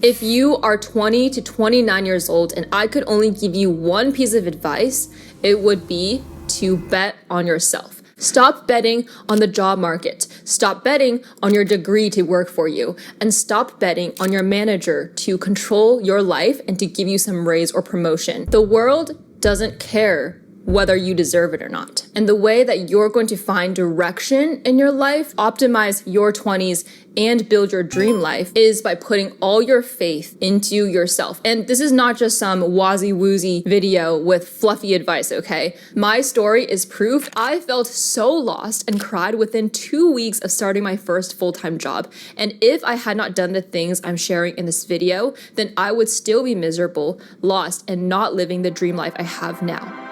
If you are 20 to 29 years old and I could only give you one piece of advice, it would be to bet on yourself. Stop betting on the job market. Stop betting on your degree to work for you. And stop betting on your manager to control your life and to give you some raise or promotion. The world doesn't care whether you deserve it or not. And the way that you're going to find direction in your life, optimize your 20s, and build your dream life is by putting all your faith into yourself. And this is not just some wazzy-woozy video with fluffy advice, okay? My story is proof. I felt so lost and cried within 2 weeks of starting my first full-time job. And if I had not done the things I'm sharing in this video, then I would still be miserable, lost, and not living the dream life I have now.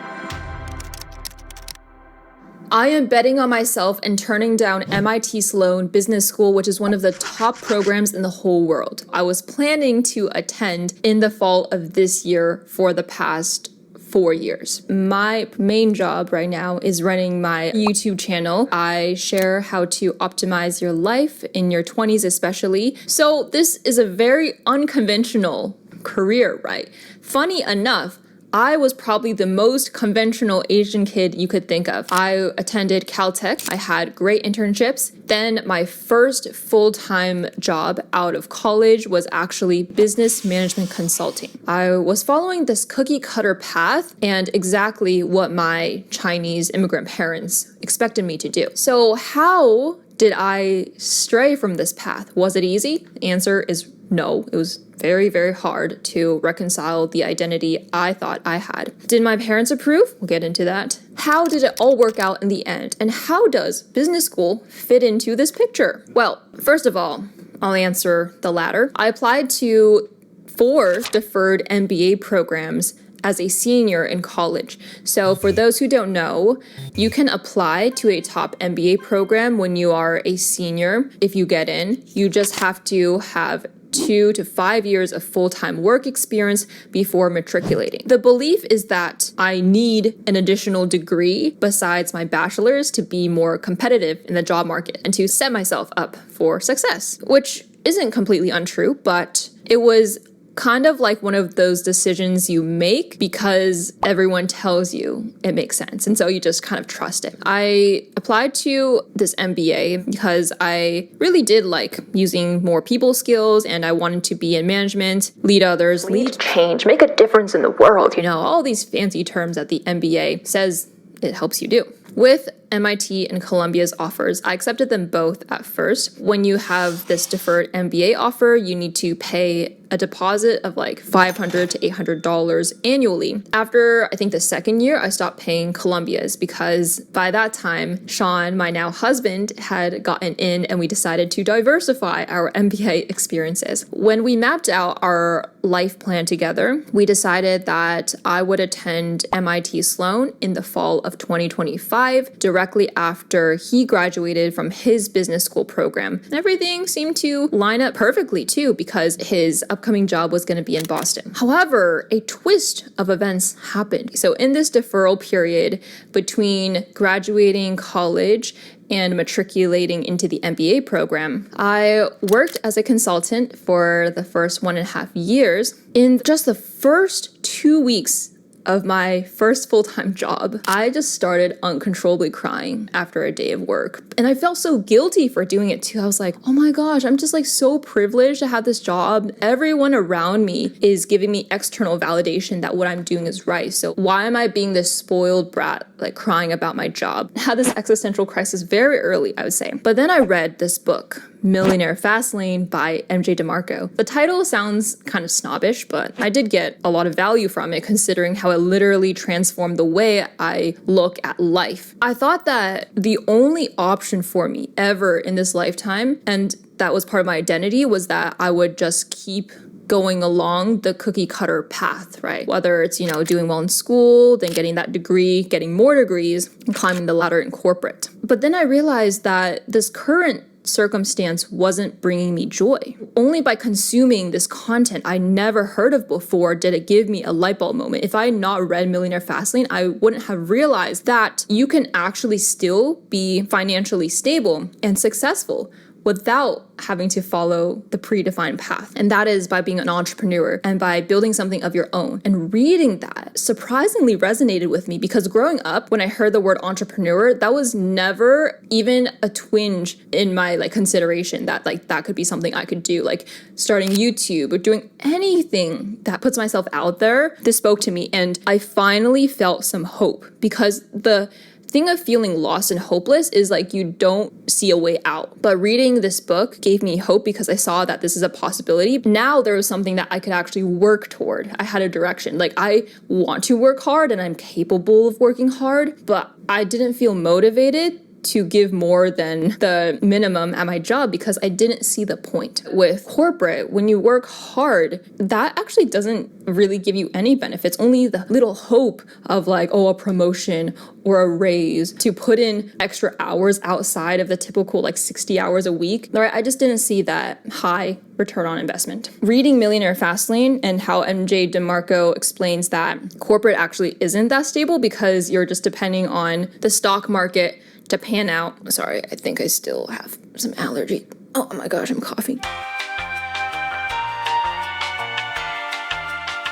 I am betting on myself and turning down MIT Sloan Business School, which is one of the top programs in the whole world. I was planning to attend in the fall of this year for the past 4 years. My main job right now is running my YouTube channel. I share how to optimize your life in your 20s especially. So this is a very unconventional career, right? Funny enough, I was probably the most conventional Asian kid you could think of. I attended Caltech. I had great internships. Then my first full-time job out of college was actually business management consulting. I was following this cookie cutter path and exactly what my Chinese immigrant parents expected me to do. So how did I stray from this path? Was it easy? The answer is no. It was very, very hard to reconcile the identity I thought I had. Did my parents approve? We'll get into that. How did it all work out in the end? And how does business school fit into this picture? Well, first of all, I'll answer the latter. I applied to 4 deferred MBA programs as a senior in college. So for those who don't know, you can apply to a top MBA program when you are a senior. If you get in, you just have to have 2 to 5 years of full-time work experience before matriculating. The belief is that I need an additional degree besides my bachelor's to be more competitive in the job market and to set myself up for success, which isn't completely untrue, but it was kind of like one of those decisions you make because everyone tells you it makes sense. And so you just kind of trust it. I applied to this MBA because I really did like using more people skills and I wanted to be in management, lead others, lead change, make a difference in the world. You know, all these fancy terms that the MBA says it helps you do. With MIT and Columbia's offers, I accepted them both at first. When you have this deferred MBA offer, you need to pay a deposit of like $500 to $800 annually. After, I think the second year, I stopped paying Columbia's because by that time, Sean, my now husband, had gotten in and we decided to diversify our MBA experiences. When we mapped out our life plan together, we decided that I would attend MIT Sloan in the fall of 2025, directly after he graduated from his business school program. And everything seemed to line up perfectly too because his upcoming job was going to be in Boston. However, a twist of events happened. So in this deferral period between graduating college and matriculating into the MBA program, I worked as a consultant for the first 1.5 years. In just the first 2 weeks of my first full-time job, I just started uncontrollably crying after a day of work. And I felt so guilty for doing it too. I was like, oh my gosh, I'm just like so privileged to have this job. Everyone around me is giving me external validation that what I'm doing is right. So why am I being this spoiled brat, like crying about my job? I had this existential crisis very early, I would say. But then I read this book, Millionaire Fastlane by MJ DeMarco. The title sounds kind of snobbish, but I did get a lot of value from it considering how it literally transformed the way I look at life. I thought that the only option for me ever in this lifetime, and that was part of my identity, was that I would just keep going along the cookie cutter path, right? Whether it's, doing well in school, then getting that degree, getting more degrees, and climbing the ladder in corporate. But then I realized that this current circumstance wasn't bringing me joy. Only by consuming this content I never heard of before did it give me a light bulb moment. If I had not read Millionaire Fastlane, I wouldn't have realized that you can actually still be financially stable and successful without having to follow the predefined path. And that is by being an entrepreneur and by building something of your own. And reading that surprisingly resonated with me because growing up, when I heard the word entrepreneur, that was never even a twinge in my consideration that that could be something I could do, like starting YouTube or doing anything that puts myself out there. This spoke to me and I finally felt some hope, because the thing of feeling lost and hopeless is you don't see a way out. But reading this book gave me hope because I saw that this is a possibility. Now there was something that I could actually work toward. I had a direction. I want to work hard and I'm capable of working hard, but I didn't feel motivated to give more than the minimum at my job because I didn't see the point. With corporate, when you work hard, that actually doesn't really give you any benefits, only the little hope of a promotion or a raise to put in extra hours outside of the typical 60 hours a week. Right? I just didn't see that high return on investment. Reading Millionaire Fastlane and how MJ DeMarco explains that corporate actually isn't that stable because you're just depending on the stock market to pan out. Sorry, I think I still have some allergy. Oh my gosh, I'm coughing.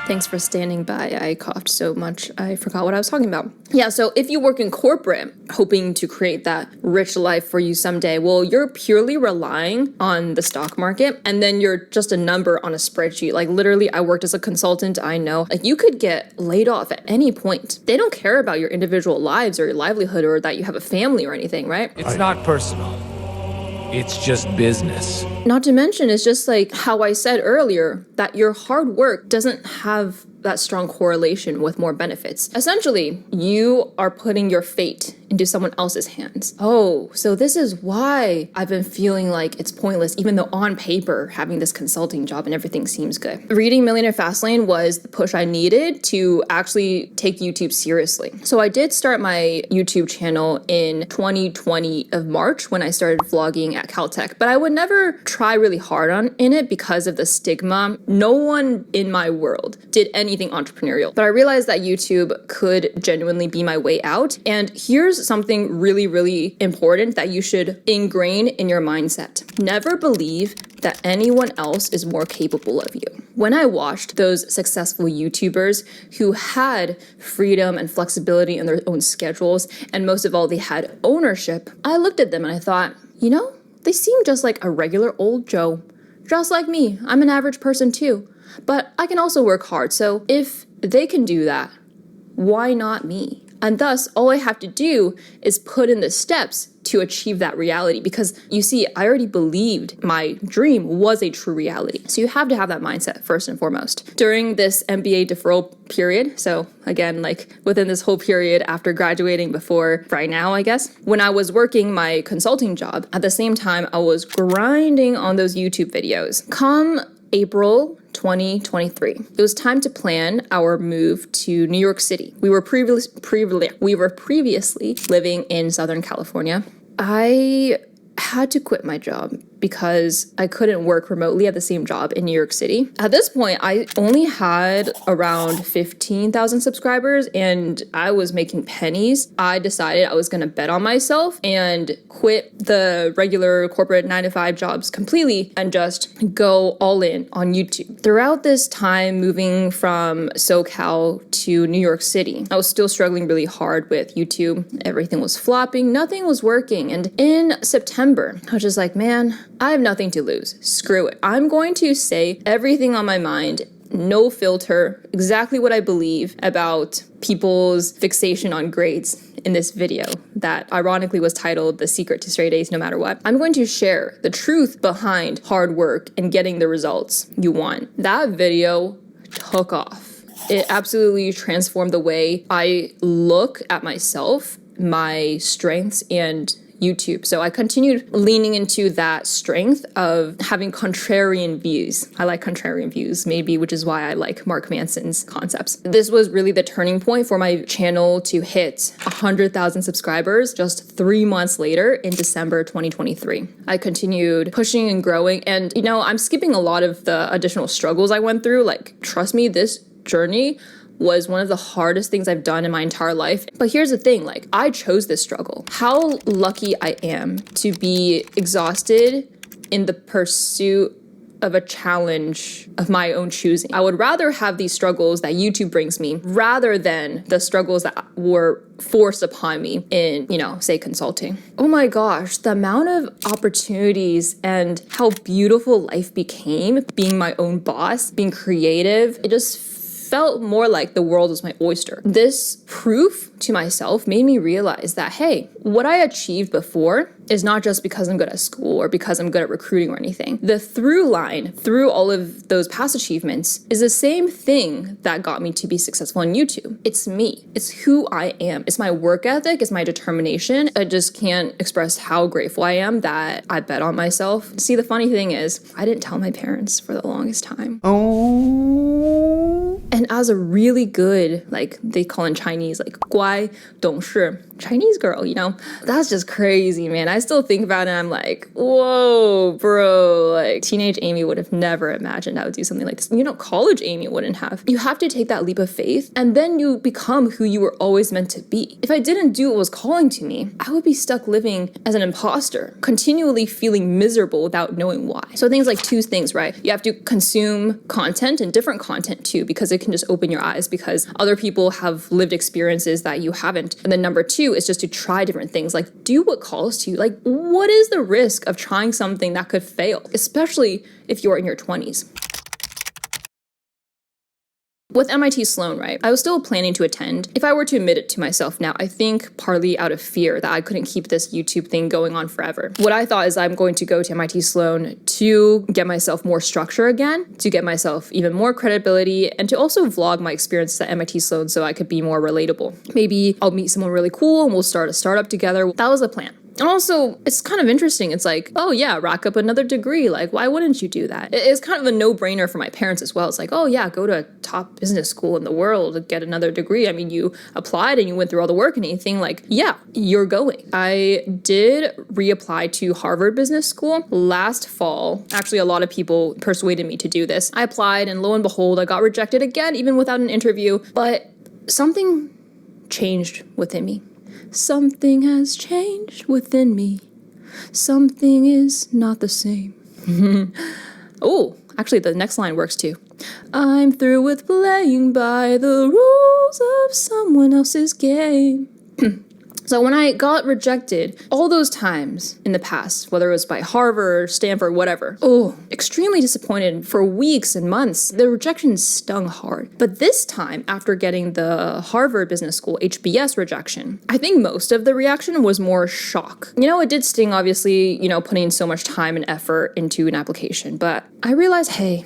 Thanks for standing by. I coughed so much, I forgot what I was talking about. Yeah, so if you work in corporate, hoping to create that rich life for you someday, well, you're purely relying on the stock market, and then you're just a number on a spreadsheet. Literally, I worked as a consultant, I know. You could get laid off at any point. They don't care about your individual lives or your livelihood or that you have a family or anything, right? It's not personal. It's just business. Not to mention, it's just how I said earlier, that your hard work doesn't have that strong correlation with more benefits. Essentially, you are putting your fate into someone else's hands. Oh, so this is why I've been feeling like it's pointless, even though on paper, having this consulting job and everything seems good. Reading Millionaire Fastlane was the push I needed to actually take YouTube seriously. So I did start my YouTube channel in 2020 of March when I started vlogging at Caltech, but I would never try really hard in it because of the stigma. No one in my world did anything entrepreneurial, but I realized that YouTube could genuinely be my way out. And here's something really, really important that you should ingrain in your mindset. Never believe that anyone else is more capable of you. When I watched those successful YouTubers who had freedom and flexibility in their own schedules, and most of all, they had ownership, I looked at them and I thought, they seem just like a regular old Joe. Just like me. I'm an average person too. But I can also work hard. So if they can do that, why not me? And thus, all I have to do is put in the steps to achieve that reality. Because you see, I already believed my dream was a true reality. So you have to have that mindset first and foremost. During this MBA deferral period, so again, within this whole period after graduating before right now, I guess, when I was working my consulting job, at the same time, I was grinding on those YouTube videos. Come April 2023. It was time to plan our move to New York City. We were previously living in Southern California. I had to quit my job because I couldn't work remotely at the same job in New York City. At this point, I only had around 15,000 subscribers and I was making pennies. I decided I was gonna bet on myself and quit the regular corporate 9-to-5 jobs completely and just go all in on YouTube. Throughout this time moving from SoCal to New York City, I was still struggling really hard with YouTube. Everything was flopping, nothing was working. And in September, I was just like, man, I have nothing to lose. Screw it. I'm going to say everything on my mind, no filter, exactly what I believe about people's fixation on grades in this video that ironically was titled The Secret to Straight A's No Matter What. I'm going to share the truth behind hard work and getting the results you want. That video took off. It absolutely transformed the way I look at myself, my strengths, and YouTube. So I continued leaning into that strength of having contrarian views. I like contrarian views, maybe, which is why I like Mark Manson's concepts. This was really the turning point for my channel to hit 100,000 subscribers just 3 months later in December 2023. I continued pushing and growing, and I'm skipping a lot of the additional struggles I went through. Trust me, this journey was one of the hardest things I've done in my entire life. But here's the thing, I chose this struggle. How lucky I am to be exhausted in the pursuit of a challenge of my own choosing. I would rather have these struggles that YouTube brings me rather than the struggles that were forced upon me in, say consulting. Oh my gosh, the amount of opportunities and how beautiful life became being my own boss, being creative. It just felt more like the world was my oyster. This proof to myself made me realize that, hey, what I achieved before is not just because I'm good at school or because I'm good at recruiting or anything. The through line through all of those past achievements is the same thing that got me to be successful on YouTube. It's me. It's who I am. It's my work ethic. It's my determination. I just can't express how grateful I am that I bet on myself. See, the funny thing is, I didn't tell my parents for the longest time. And as a really good, like they call in Chinese, like 乖懂事 Chinese girl, that's just crazy, man. I still think about it and I'm like, whoa, bro, like teenage Amy would have never imagined I would do something like this. College Amy wouldn't have. You have to take that leap of faith and then you become who you were always meant to be. If I didn't do what was calling to me, I would be stuck living as an imposter, continually feeling miserable without knowing why. So things like two things, right? You have to consume content and different content too, because it can just open your eyes because other people have lived experiences that you haven't. And then number two is just to try different things, like do what calls to you. Like, what is the risk of trying something that could fail, especially if you're in your 20s? With MIT Sloan, right, I was still planning to attend. If I were to admit it to myself now, I think partly out of fear that I couldn't keep this YouTube thing going on forever. What I thought is I'm going to go to MIT Sloan to get myself more structure again, to get myself even more credibility, and to also vlog my experience at MIT Sloan so I could be more relatable. Maybe I'll meet someone really cool and we'll start a startup together. That was the plan. And also, it's kind of interesting. It's like, oh yeah, rack up another degree. Like, why wouldn't you do that? It's kind of a no-brainer for my parents as well. It's like, oh yeah, go to a top business school in the world to get another degree. I mean, you applied and you went through all the work and anything. Like, yeah, you're going. I did reapply to Harvard Business School last fall. Actually, a lot of people persuaded me to do this. I applied and lo and behold, I got rejected again, even without an interview. But something changed within me. Something has changed within me. Something is not the same. Oh, actually, the next line works too. I'm through with playing by the rules of someone else's game. So when I got rejected all those times in the past, whether it was by Harvard, Stanford, whatever, extremely disappointed for weeks and months. The rejection stung hard. But this time, after getting the Harvard Business School HBS rejection, I think most of the reaction was more shock. It did sting, obviously, putting so much time and effort into an application. But I realized, hey,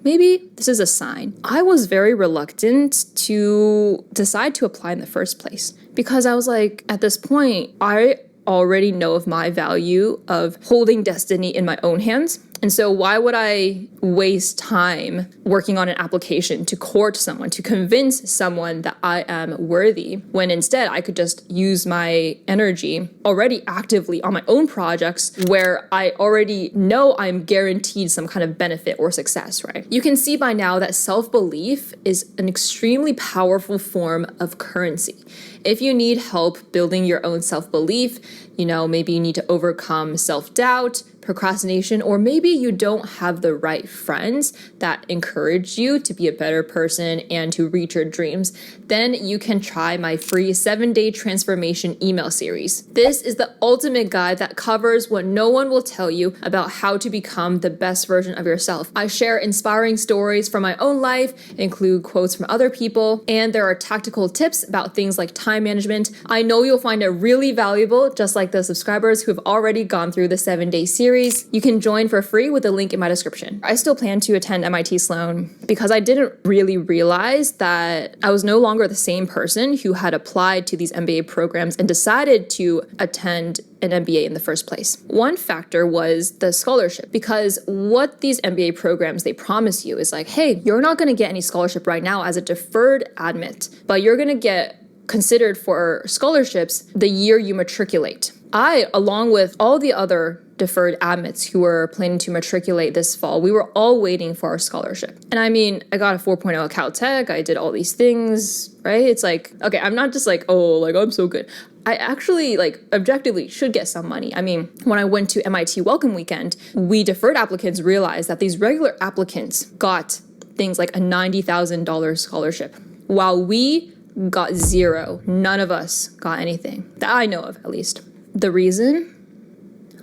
maybe this is a sign. I was very reluctant to decide to apply in the first place because I was like, at this point, I already know of my value of holding destiny in my own hands. And so why would I waste time working on an application to court someone, to convince someone that I am worthy, when instead I could just use my energy already actively on my own projects where I already know I'm guaranteed some kind of benefit or success, right? You can see by now that self-belief is an extremely powerful form of currency. If you need help building your own self-belief, maybe you need to overcome self-doubt, procrastination, or maybe you don't have the right friends that encourage you to be a better person and to reach your dreams, then you can try my free 7-day transformation email series. This is the ultimate guide that covers what no one will tell you about how to become the best version of yourself. I share inspiring stories from my own life, include quotes from other people, and there are tactical tips about things like time management. I know you'll find it really valuable, just like the subscribers who have already gone through the 7-day series. You can join for free with the link in my description. I still plan to attend MIT Sloan because I didn't really realize that I was no longer the same person who had applied to these MBA programs and decided to attend an MBA in the first place. One factor was the scholarship, because what these MBA programs, they promise you is like, hey, you're not going to get any scholarship right now as a deferred admit, but you're going to get considered for scholarships the year you matriculate. I, along with all the other deferred admits who were planning to matriculate this fall, we were all waiting for our scholarship. And I mean, I got a 4.0 at Caltech, I did all these things, right? It's like, okay, I'm not just like, oh, like I'm so good. I actually like objectively should get some money. I mean, when I went to MIT Welcome Weekend, we deferred applicants realized that these regular applicants got things like a $90,000 scholarship, while we got zero. None of us got anything that I know of, at least. The reason?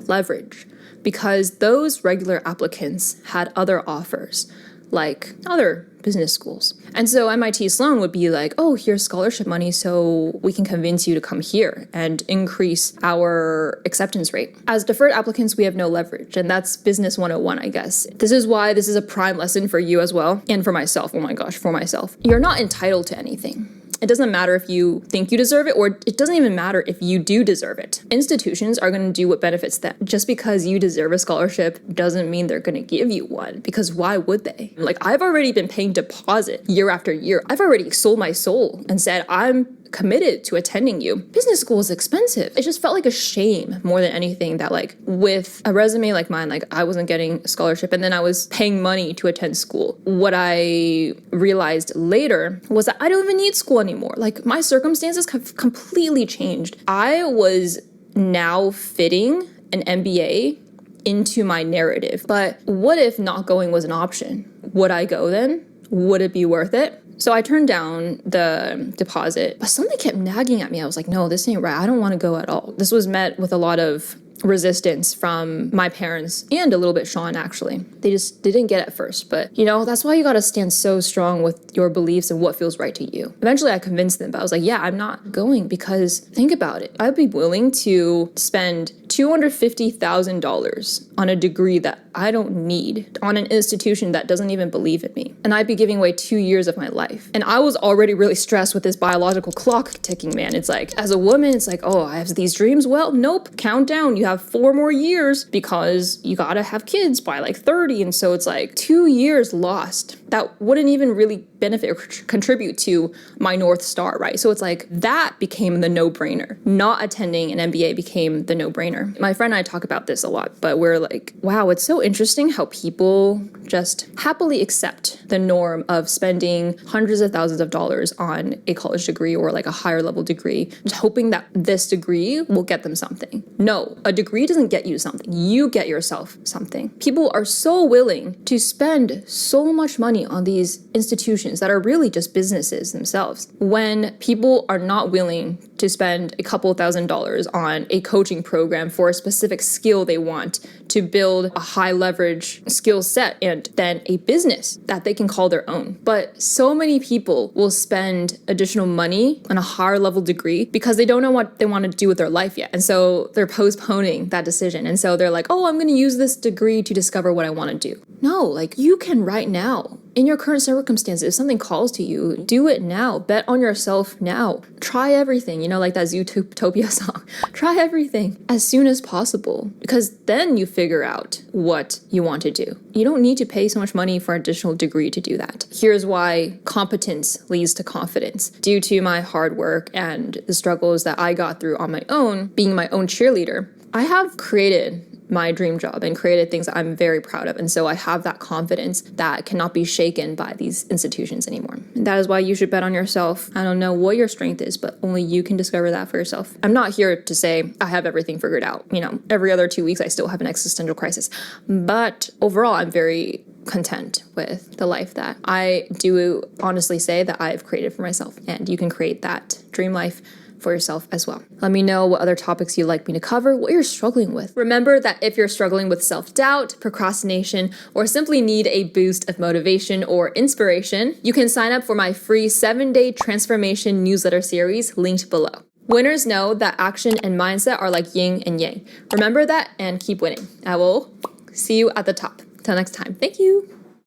Leverage. Because those regular applicants had other offers, like other business schools. And so MIT Sloan would be like, oh, here's scholarship money so we can convince you to come here and increase our acceptance rate. As deferred applicants, we have no leverage, and that's business 101, I guess. This is why this is a prime lesson for you as well, and for myself. Oh my gosh, for myself. You're not entitled to anything. It doesn't matter if you think you deserve it, or it doesn't even matter if you do deserve it. Institutions are going to do what benefits them. Just because you deserve a scholarship doesn't mean they're going to give you one, because why would they? Like, I've already been paying deposit year after year. I've already sold my soul and said, I'm committed to attending you. Business school is expensive. It just felt like a shame more than anything that, like, with a resume like mine, like, I wasn't getting a scholarship and then I was paying money to attend school. What I realized later was that I don't even need school anymore. Like, my circumstances have completely changed. I was now fitting an MBA into my narrative. But what if not going was an option? Would I go then? Would it be worth it? So I turned down the deposit, but something kept nagging at me. I was like, no, this ain't right. I don't want to go at all. This was met with a lot of resistance from my parents and a little bit Sean, actually. They didn't get it at first, but you know, that's why you got to stand so strong with your beliefs and what feels right to you. Eventually I convinced them, but I was like, yeah, I'm not going, because think about it. I'd be willing to spend $250,000 on a degree that I don't need, on an institution that doesn't even believe in me. And I'd be giving away 2 years of my life. And I was already really stressed with this biological clock ticking, man. It's like, as a woman, it's like, oh, I have these dreams. Well, nope, count down. You have 4 more years because you gotta have kids by like 30. And so it's like 2 years lost that wouldn't even really benefit or contribute to my North Star, right? So it's like, that became the no-brainer. Not attending an MBA became the no-brainer. My friend and I talk about this a lot, but we're like, wow, it's so interesting how people just happily accept the norm of spending hundreds of thousands of dollars on a college degree or like a higher level degree, just hoping that this degree will get them something. No, a degree doesn't get you something. You get yourself something. People are so willing to spend so much money on these institutions that are really just businesses themselves, when people are not willing to spend a couple $1,000s on a coaching program for a specific skill they want to build a high leverage skill set and then a business that they can call their own. But so many people will spend additional money on a higher level degree because they don't know what they want to do with their life yet. And so they're postponing that decision. And so they're like, oh, I'm going to use this degree to discover what I want to do. No, like, you can right now. In your current circumstances, if something calls to you, do it now. Bet on yourself now. Try everything, you know, like that Zootopia song. Try everything as soon as possible, because then you figure out what you want to do. You don't need to pay so much money for an additional degree to do that. Here's why competence leads to confidence. Due to my hard work and the struggles that I got through on my own, being my own cheerleader, I have created my dream job and created things that I'm very proud of. And so I have that confidence that cannot be shaken by these institutions anymore. And that is why you should bet on yourself. I don't know what your strength is, but only you can discover that for yourself. I'm not here to say I have everything figured out. You know, every other 2 weeks I still have an existential crisis. But overall, I'm very content with the life that I do honestly say that I've created for myself. And you can create that dream life for yourself as well. Let me know what other topics you'd like me to cover, what you're struggling with. Remember that if you're struggling with self-doubt, procrastination, or simply need a boost of motivation or inspiration, you can sign up for my free 7-day transformation newsletter series linked below. Winners know that action and mindset are like yin and yang. Remember that and keep winning. I will see you at the top. Till next time. Thank you.